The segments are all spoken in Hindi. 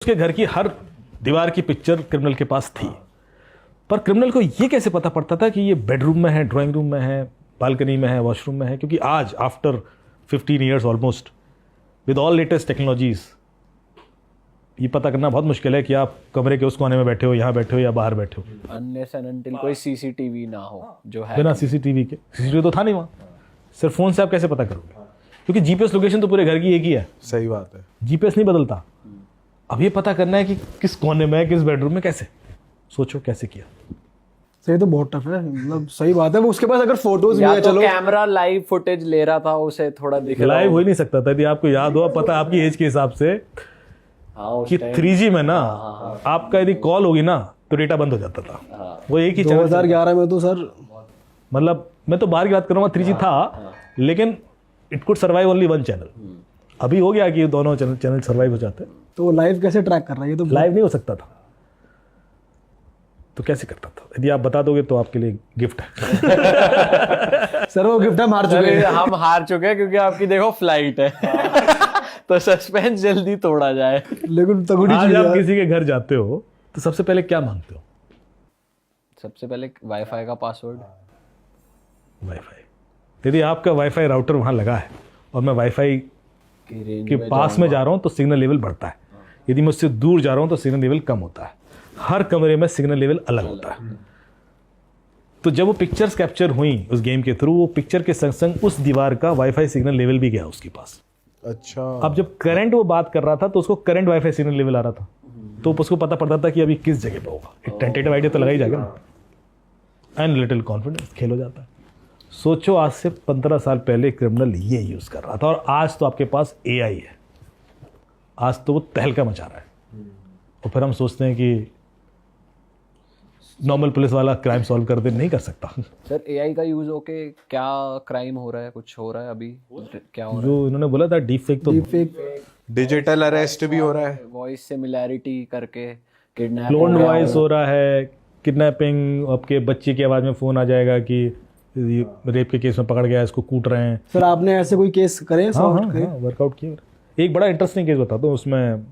उसके घर की हर दीवार की पिक्चर क्रिमिनल के पास थी, पर क्रिमिनल को ये कैसे पता पड़ता था कि ये बेडरूम में है, ड्राइंग रूम में है, बालकनी में है, वॉशरूम में है? क्योंकि आज after 15 years almost with all latest technologies ये पता करना बहुत मुश्किल है कि आप कमरे के उस कोने में बैठे हो, यहाँ बैठे हो या बाहर बैठे हो। अनलेस एंड अनटिल कोई सीसीटीवी ना हो जो है। बिना सीसीटीवी के, सीसीटीवी तो था नहीं वहाँ, सिर्फ फोन से आप कैसे पता करोगे? क्योंकि जीपीएस लोकेशन तो पूरे घर की एक ही है। सही बात है, जीपीएस नहीं बदलता। अब ये पता करना है कि किस कोने में है, किस बेडरूम में, कैसे? सोचो कैसे किया। सही तो बहुत टफ है, मतलब सही बात है। वो उसके पास अगर फोटोज भी या है, तो चलो कैमरा लाइव फुटेज ले रहा था, उसे थोड़ा दिख रहा लाइव हो ही नहीं सकता था। यदि आपको याद हो, पता आपकी एज के हिसाब से कि 3G में ना आपका यदि कॉल होगी ना तो डेटा बंद हो जाता था। वो एक ही 2011 में तो सर, मतलब मैं तो बाहर की बात करूँगा, 3G था लेकिन it could survive only one channel. अभी हो गया कि दोनों चैनल सर्वाइव हो जाते हैं। तो लाइव कैसे ट्रैक कर रहा है? ये तो लाइव नहीं हो सकता था, तो कैसे करता था? यदि आप बता दोगे तो आपके लिए गिफ्ट है। सर वो गिफ्ट हम हार चुके हैं। हम हार चुके हैं क्योंकि आपकी देखो फ्लाइट है। तो सस्पेंस जल्दी तोड़ा जाए। लेकिन तगड़ी आज चीज आप है। किसी के घर जाते हो तो सबसे पहले क्या मांगते हो? सबसे पहले वाईफाई का पासवर्ड। वाईफाई। यदि आपका वाईफाई राउटर वहां लगा है और मैं वाईफाई के पास में जा रहा हूं तो सिग्नल लेवल बढ़ता है। यदि मैं उससे दूर जा रहा हूं तो सिग्नल लेवल कम होता है। हर कमरे में सिग्नल लेवल अलग होता है। तो जब वो पिक्चर्स कैप्चर हुई उस गेम के थ्रू, वो पिक्चर के संग संग उस दीवार का वाईफाई सिग्नल लेवल भी गया उसके पास। अच्छा। अब जब करंट वो बात कर रहा था तो उसको करंट वाईफाई सिग्नल लेवल आ रहा था, तो उसको पता पड़ता था कि अभी किस जगह पे होगा। एक टेंटेटिव आइडिया तो लगा ही जाएगा ना। एंड लिटिल कॉन्फिडेंस खेल हो जाता है। सोचो आज से 15 साल पहले क्रिमिनल ये यूज कर रहा था, और आज तो आपके पास AI है। आज तो वो तहलका मचा रहा है। और फिर हम सोचते हैं कि नॉर्मल पुलिस वाला क्राइम सॉल्व कर दे, नहीं कर सकता। सर AI का यूज होके क्या क्राइम हो रहा है? कुछ हो रहा है अभी? क्या हो रहा जो इन्होंने बोला था डीप फेक, तो डिजिटल अरेस्ट भी हो रहा है, है? वॉइस सिमिलैरिटी करके किडनैप, क्लोन्ड वॉइस हो रहा है, किडनैपिंग। आपके बच्चे की आवाज़ में फ़ोन आ जाएगा कि रेप के केस में पकड़ गया, इसको कूट रहे हैं। सर आपने ऐसे कोई केस करे? हाँ, वर्कआउट किया। एक बड़ा इंटरेस्टिंग केस बताता हूँ, उसमें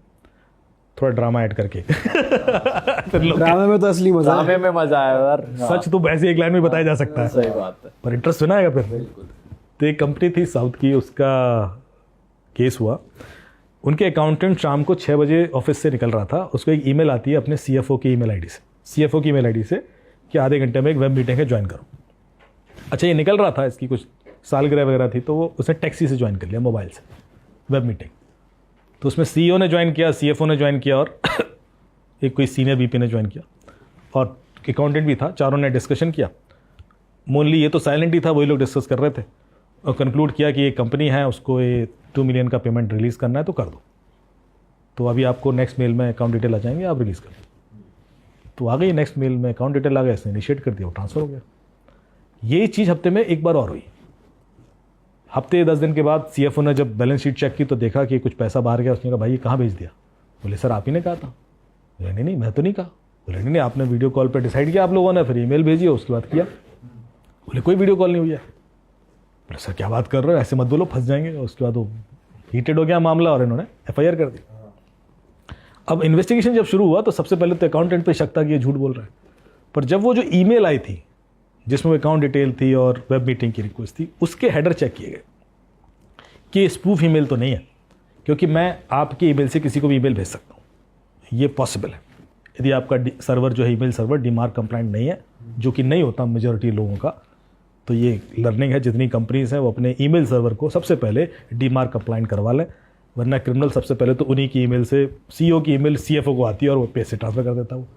थोड़ा ड्रामा ऐड करके। ड्रामे में तो असली मजा है। ड्रामे में मजा आया यार। सच तो वैसे एक लाइन में बताया जा सकता है, सही बात है। पर इंटरेस्ट बना आएगा फिर। तो एक कंपनी थी साउथ की, उसका केस हुआ। उनके अकाउंटेंट शाम को 6 बजे ऑफिस से निकल रहा था। उसको एक ईमेल आती है अपने CFO की ईमेल आईडी से कि आधे घंटे में एक वेब मीटिंग है, ज्वाइन करो। अच्छा, ये निकल रहा था, इसकी कुछ सालगिरह वगैरह थी, तो वो उसने टैक्सी से ज्वाइन कर लिया, मोबाइल से वेब मीटिंग। तो उसमें CEO ने ज्वाइन किया, CFO ने ज्वाइन किया, और एक कोई सीनियर VP ने ज्वाइन किया, और अकाउंटेंट भी था। चारों ने डिस्कशन किया। मोनली ये तो साइलेंट ही था, वही लोग डिस्कस कर रहे थे, और कंक्लूड किया कि ये कंपनी है, उसको ये 2 मिलियन का पेमेंट रिलीज़ करना है, तो कर दो। तो अभी आपको नेक्स्ट मेल में अकाउंट डिटेल आ जाएंगे, आप रिलीज़ कर दो। तो आ गई नेक्स्ट मेल में अकाउंट डिटेल आ गया, इसने इनिशिएट कर दिया, वो ट्रांसफ़र हो गया। यही चीज़ हफ्ते में एक बार और हुई। हफ्ते 10 दिन के बाद CFO ने जब बैलेंस शीट चेक की तो देखा कि कुछ पैसा बाहर गया। उसने कहा भाई ये कहाँ भेज दिया? बोले सर आप ही ने कहा था। बोले नहीं मैं तो नहीं कहा। बोले नहीं आपने वीडियो कॉल पे डिसाइड किया आप लोगों ने, फिर ईमेल भेजी, उसके बाद किया। बोले कोई वीडियो कॉल नहीं हुई है। बोले सर क्या बात कर रहे हो, ऐसे मत बोलो, फंस जाएंगे। उसके बाद वो हीटेड हो गया मामला और इन्होंने FIR कर दी। अब इन्वेस्टिगेशन जब शुरू हुआ तो सबसे पहले तो अकाउंटेंट पे शक था कि ये झूठ बोल रहा है, पर जब वो जो ईमेल आई थी जिसमें अकाउंट डिटेल थी और वेब मीटिंग की रिक्वेस्ट थी, उसके हेडर चेक किए गए कि स्पूफ ईमेल तो नहीं है, क्योंकि मैं आपके ईमेल से किसी को भी ईमेल भेज सकता हूँ, ये पॉसिबल है यदि आपका सर्वर जो है ईमेल सर्वर डीमार्क कंप्लाइंट नहीं है, जो कि नहीं होता मेजॉरिटी लोगों का। तो ये लर्निंग है, जितनी कंपनीज हैं वो अपने ईमेल सर्वर को सबसे पहले डीमार्क कंप्लाइंट करवा लें, वरना क्रिमिनल सबसे पहले तो उन्हीं की ईमेल से CEO की ईमेल CFO को आती है और वो पैसे ट्रांसफर कर देता है वो।